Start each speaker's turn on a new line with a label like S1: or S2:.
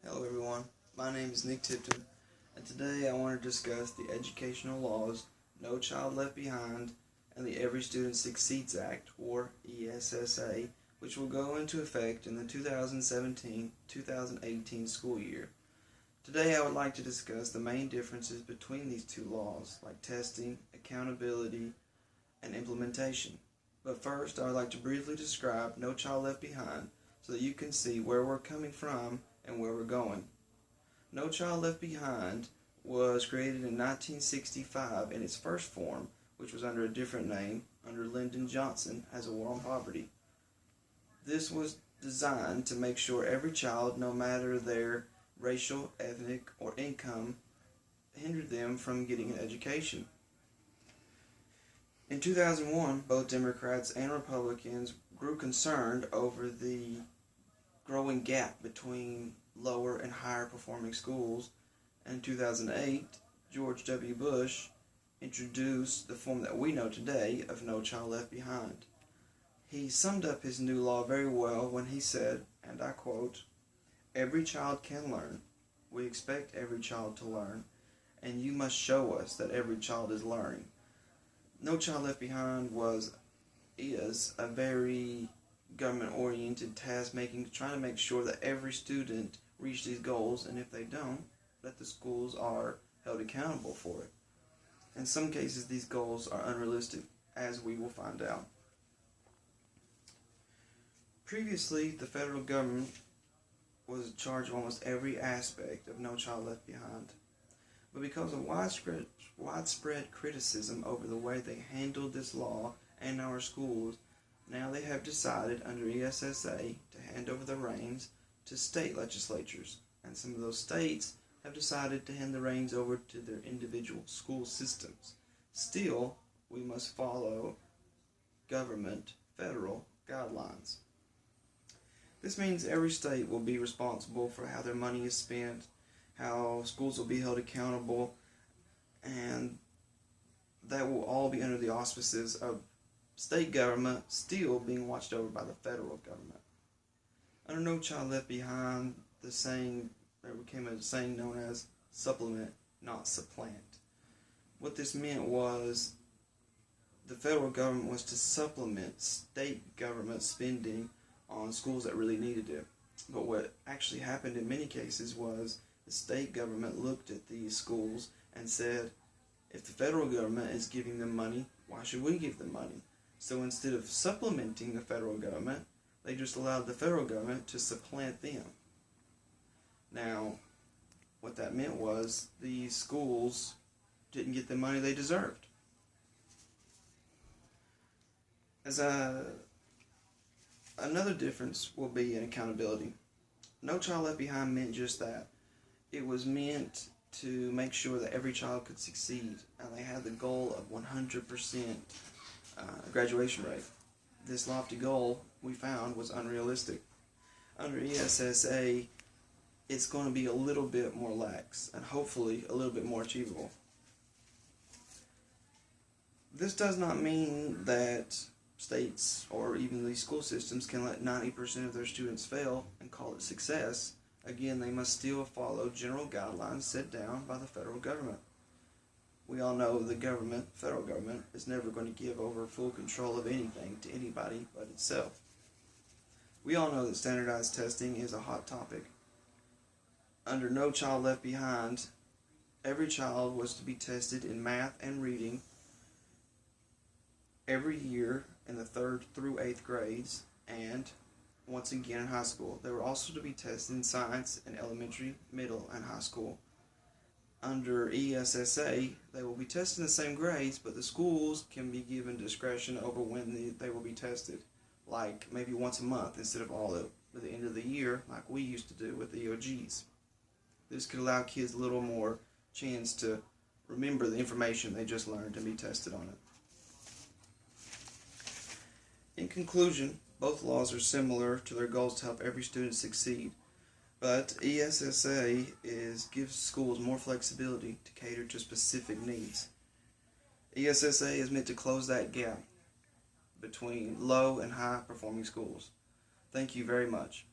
S1: Hello everyone, my name is Nick Tipton, and today I want to discuss the educational laws, No Child Left Behind, and the Every Student Succeeds Act, or ESSA, which will go into effect in the 2017-2018 school year. Today I would like to discuss the main differences between these two laws, like testing, accountability, and implementation. But first, I would like to briefly describe No Child Left Behind so that you can see where we're coming from and where we're going. No Child Left Behind was created in 1965 in its first form, which was under a different name, under Lyndon Johnson as a war on poverty. This was designed to make sure every child, no matter their racial, ethnic, or income, hindered them from getting an education. In 2001, both Democrats and Republicans grew concerned over the growing gap between lower and higher performing schools. And in 2008, George W. Bush introduced the form that we know today of No Child Left Behind. He summed up his new law very well when he said, and I quote, "Every child can learn. We expect every child to learn, and you must show us that every child is learning." No Child Left Behind is a very government-oriented task trying to make sure that every student reach these goals, and if they don't, that the schools are held accountable for it. In some cases, these goals are unrealistic, as we will find out. Previously, the federal government was in charge of almost every aspect of No Child Left Behind. But because of widespread criticism over the way they handled this law and our schools, now they have decided under ESSA to hand over the reins to state legislatures, and some of those states have decided to hand the reins over to their individual school systems. Still, we must follow government federal guidelines. This means every state will be responsible for how their money is spent, how schools will be held accountable, and that will all be under the auspices of state government still being watched over by the federal government. Under No Child Left Behind, there became a saying known as supplement, not supplant. What this meant was the federal government was to supplement state government spending on schools that really needed it. But what actually happened in many cases was the state government looked at these schools and said, if the federal government is giving them money, why should we give them money? So instead of supplementing the federal government, they just allowed the federal government to supplant them. Now, what that meant was these schools didn't get the money they deserved. Another difference will be in accountability. No Child Left Behind meant just that. It was meant to make sure that every child could succeed, and they had the goal of 100% graduation rate. This lofty goal, we found, was unrealistic. Under ESSA, it's going to be a little bit more lax, and hopefully a little bit more achievable. This does not mean that states or even these school systems can let 90% of their students fail and call it success. Again, they must still follow general guidelines set down by the federal government. We all know the federal government, is never going to give over full control of anything to anybody but itself. We all know that standardized testing is a hot topic. Under No Child Left Behind, every child was to be tested in math and reading every year in the 3rd through 8th grades, and once again in high school. They were also to be tested in science in elementary, middle, and high school. Under ESSA, they will be tested in the same grades, but the schools can be given discretion over when they will be tested, like maybe once a month instead of all at the end of the year like we used to do with the EOGs. This could allow kids a little more chance to remember the information they just learned and be tested on it. In conclusion, both laws are similar to their goals to help every student succeed, but ESSA gives schools more flexibility to cater to specific needs. ESSA is meant to close that gap between low and high performing schools. Thank you very much.